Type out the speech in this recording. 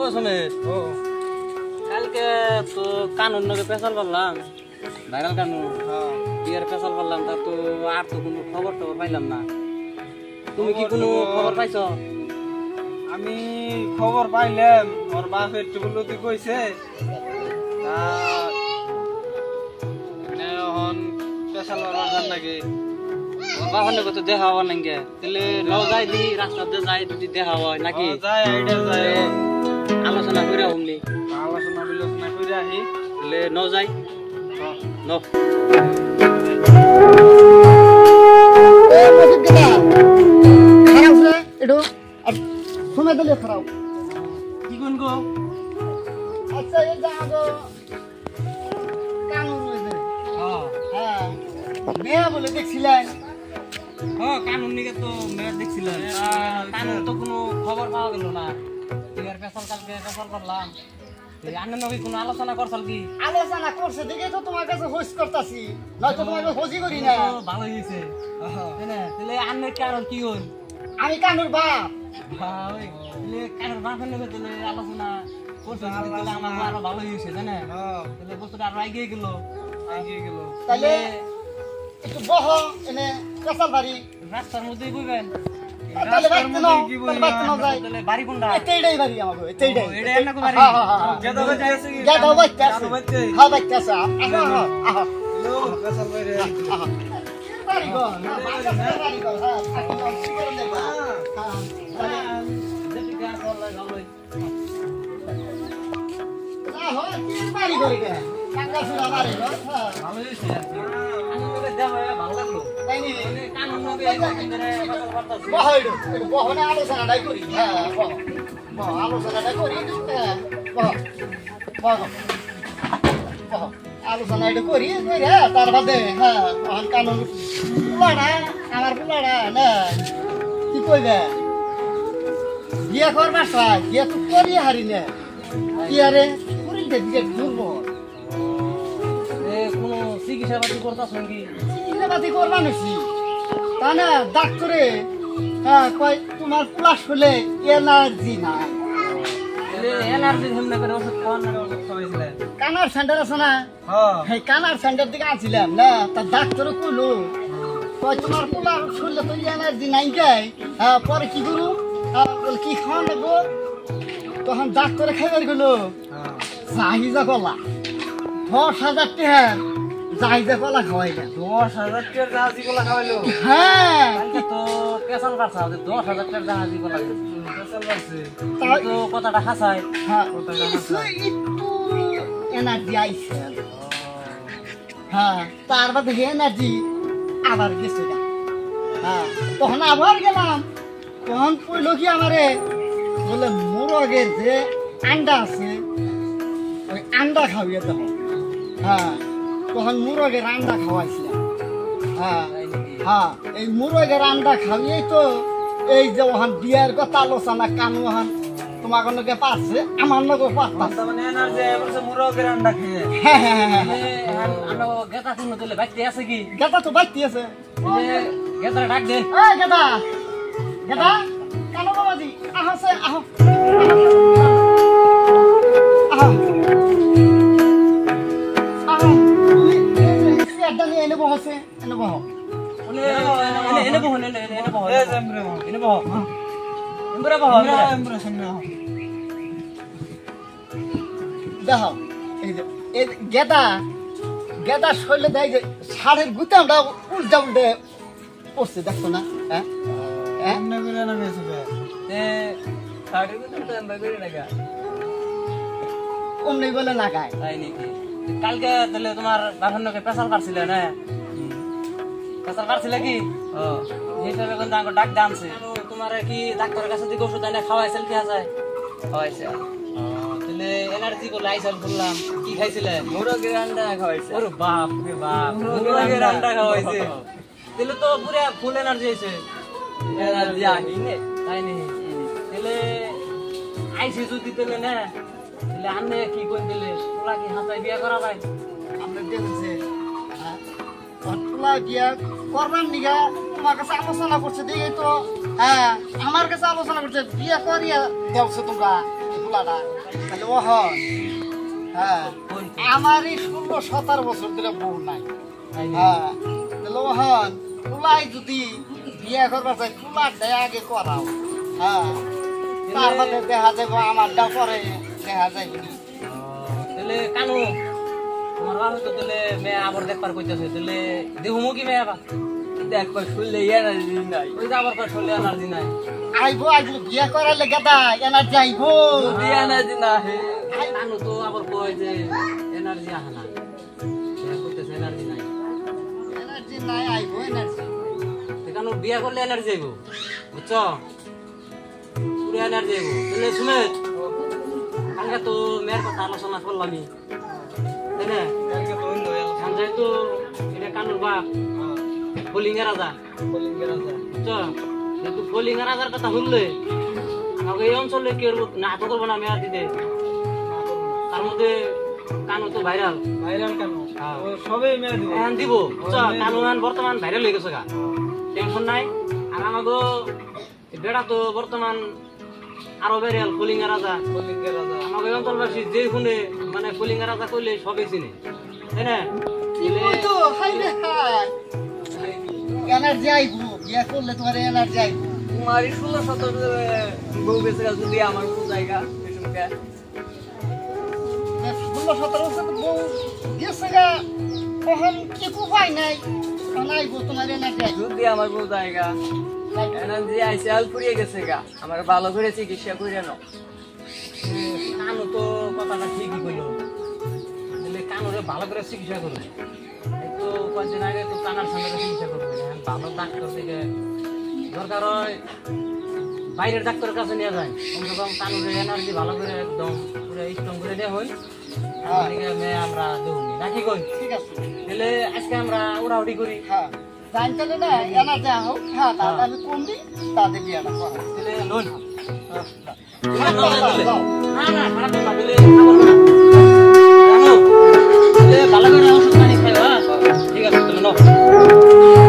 ও সমেত ও কালকে তো কানুন নগে পেশাল করলাম ভাইরাল কানুন বিয়ের পেশাল করলাম তা তো আর তো কোনো খবর টবর পাইলাম না তুমি কি কোনো খবর পাইছো আমি খবর পাইলাম ওর বাপ একটু বলতে কইছে তা মানে এখন পেশাল করবার জান নাকি ওর বাবার লগে তো দেখা হওয়ার নাকি তাহলে লও যাই দি রাস্তাতে যাই যদি দেখা হয় নাকি যায় আইডিয়া যায় আলোচনা করে আমলি আলোচনা বিলোচনা করে আহি তাহলে ন যাই ন সময় দিলে খারাপ কি কোন গো আচ্ছা এই যে আগো কানুন হয়েছে হ্যাঁ মেয়া বলে দেখছিলেন কানুন নিকে তো মেয়ে দেখছিলেন কানুন তো কোনো খবর পাওয়া গেল না বিয়ের পেশাল কালকে পেশাল করলাম আন্না নবী কোনো আলোচনা করছাল কি আলোচনা করছে দেখে তো তোমার কাছে হোস করতেছি নয়তো তোমাকে হোসই করি না ভালো হয়েছে তাহলে আন্নের কারণ কি হল আমি কানুর বাপ কানুর বাপের নেবে তাহলে আলোচনা করছে তাহলে আমার আরো ভালো হয়েছে জানে তাহলে বস্তুটা আরো এগিয়ে গেল তাহলে একটু বহ এনে পেশাল বাড়ি রাস্তার মধ্যেই বইবেন তাহলে বাইতে নাও যায় তাহলে বাড়ি কোনটা এটাই বাড়ি আমাকে এটাই এটা এমন বাড়ি গেদা বাইতে আছে হ্যাঁ বাইতে আছে আহা লো পেশাল বাইরে বাড়ি গো না বাড়ি গো হ্যাঁ কি করে দেখবা যেটি গান করলে ভালোই না হয় কি বাড়ি গো রে কাঙ্গা সুরা বাড়ি গো হ্যাঁ ভালো হয়েছে আমি তোকে দেখ ভালো লাগলো তাই নি কানুন নবে বহইডো বহনে আলোচনাটাই করি হ্যাঁ বহ আলোচনাটা করি হ্যাঁ বহ বহ বহ আলোচনাটা করি তার বাদে হ্যাঁ তখন কানুন পুলাড়া আমার পুলাড়া না কি কইবে বিয়ে করবার চাই বিয়ে তো করি হারি না ইয়ারে শরীরটা দিকে দুর্বল কোনো চিকিৎসা পাতি করতাছ নাকি চিকিৎসাপাতি করবা নাকি তা না ডাক্তারে হ্যাঁ কয় তোমার প্লাস হলে এনার্জি নাই এনার্জি হেমনে করে ওষুধ খাওয়ার না ওষুধ খাওয়াইছিলেন কানার সেন্টার আছে না হ্যাঁ কানার সেন্টার দিকে আনছিলাম না তা ডাক্তারে কইলো কয় তোমার প্লাস হলে তো এনার্জি নাই গাই হ্যাঁ পরে কি করু কি খাওয়া লাগবো তখন ডাক্তারে খাইবার গেলো জাহিজা কলা 10,000 টাকা জাহিজা কলা খাওয়াই না 10,000 টাকার জাহাজি কলা খাওয়াইলো হ্যাঁ কালকে তো পেশাল পারছা 10,000 টাকা জাহাজি বলা পেশাল পাইছে তো কথাটা হাসাই হ্যাঁ একটু এনার্জি আইছে হ্যাঁ তার বাদে এনার্জি আবার গেছে না হ্যাঁ তখন আবার গেলাম তখন কইলো কি আমারে বলে মুরগের যে আন্ডা আছে ওই আন্ডা খাওয়াইয়া দেবো হ্যাঁ তখন মুরগের আন্ডা খাওয়াইছিলাম হ্যাঁ হ্যাঁ এই মুরগের আন্ডা খাওয়াই তো এই যে ওখান বিয়ার কথা আলোচনা কানু ওখান তোমার লগে পাচ্ছে আমার লগে পাচ্ছে মানে এনার্জি বলছে মুরগের আন্ডা খেয়ে হ্যাঁ হ্যাঁ হ্যাঁ আমরা গেতা কোন দিলে বাইতে আছে কি গেদা তো বাইতে আছে গেতা ডাক দে এই গেদা গেদা কানো বাবাজি আহো সে আহো আহো আহো সে আড্ডা এনে বসে এনে বহ এনে বহ এনে বহ এ জামরে এনে বহ এমরা বহ আমরা সামনে আহ দেখো এই যে এই গেদা গেদা শৈলে দেয় যে সাড়ের গুতামটা উল্টা উল্টে পড়ছে দেখো না হ্যাঁ এমনে করে না গেছে তে সাড়ে কত তো আমরা করে লাগা অমনি বলে লাগায় তাই নাকি কালকে তাহলে তোমার বাবার নকে পেশাল পারছিল না পেশাল পারছিল কি হিসাবে কিন্তু আমাকে ডাক দামছে তোমার কি ডাক্তারের কাছে দিকে ওষুধ এনে খাওয়াইছিল কি আছে খাওয়াইছে তাহলে এনার্জি বলে আইসাল করলাম কি খাইছিলে মুরগের আন্ডা খাওয়াইছে ওরে বাপ রে বাপ মুরগের আন্ডা খাওয়াইছে তাহলে তো পুরো ফুল এনার্জি হইছে এনার্জি আহিনে তাই নি তাহলে আইসি যদি তাহলে না তাহলে আন্নে কি কই দিলে তোলা কি হাতাই বিয়া করা ভাই আমরা দেখছে অটলা দিয়া করবার নিগা তোমার কাছে আলোচনা করছে দেখে তো হ্যাঁ আমার কাছে আলোচনা করছে বিয়া করিয়া দেওছে তোমরা ফুলাটা তাহলে ও হন হ্যাঁ আমারই 16-17 বছর ধরে বউ নাই হ্যাঁ তাহলে ও হন ফুলাই যদি বিয়ে করবার চাই ফুলার দেয় আগে করাও হ্যাঁ তারপরে দেখা যাবে আমারটা পরে দেখা যাবে তাহলে কানু তোমার বাবা তো তাহলে মেয়ে আবার দেখবার কইতাছে তাহলে দেহুমু কি মেয়ে আবার দেখবার শুনলে এনার্জি নাই ওই যে আবার শুনলে এনার্জি নাই আইবো বিয়ে করার লেগে দা এনার্জি আইবো এনার্জি না হে কানু তো আবার কয় যে এনার্জি আহে না কইতেছে এনার্জি নাই এনার্জি নাই আইবো এনার্জি কানু বিয়ে করলে এনার্জি আইবো বুঝছো পুরো এনার্জি আইবো তাহলে শুনে কালকে তো মেয়ের কথা আলোচনা করলামই তাই না কালকে তো হইলো যেহেতু এটা কানুর বাপ ফলিঙ্গা রাজা কলিঙ্গের রাজা বুঝছো যেহেতু ফলিঙ্গা রাজার কথা শুনলে আমাকে এই অঞ্চলে কেউ না তো করবো না মেয়ার দিতে তার মধ্যে কানু তো ভাইরাল ভাইরাল কেন হ্যাঁ। ও সবই মেয়ে দিব এখন দিব বুঝছো কানু এখন বর্তমান ভাইরাল হয়ে গেছে গা টেনশন নাই আর আমাকে বেড়া তো বর্তমান আরো ভাইরাল ফলিঙ্গা রাজা কলিঙ্গের রাজা আমাকে এই অঞ্চলবাসী যে শুনে মানে ফলিঙ্গা রাজা কইলে সবই চিনে তাই না ওই তো হাই রে হাই এনার্জি আইবো বিয়ে করলে তোমার এনার্জি আইবো তোমার 16-17 বউ গেছে যদি আমার কোন জায়গা এসবকে 16-17 বছর বউ গেছে গা কখন কি উপায় নাই আইবো তোমার এনার্জি আইবো যদি আমার বউ জায়গা এনার্জি আইসে আল পুড়িয়ে গেছে গা আমার ভালো করে চিকিৎসা করে নাও কানু তো কথাটা ঠিকই কইলো তাহলে কানুরে ভালো করে চিকিৎসা করবে এই তো কয়েকদিন আগে তো কানার সামনে চিকিৎসা করবে ভালো ডাক্তার থেকে দরকার হয় বাইরের ডাক্তারের কাছে নিয়ে যায় কমসে কম কানুরে এনার্জি ভালো করে একদম পুরো স্ট্রং করে দেওয়া হয় মেয়ে আমরা দেবনি নাকি কই ঠিক আছে তাহলে আজকে আমরা উড়াউড়ি করি হ্যাঁ জানতে না এনার্জি হোক হ্যাঁ তাহলে আমি কোন দিন তাদের বিয়েটা করা তাহলে লোন যাও না না খারাপ না তাহলে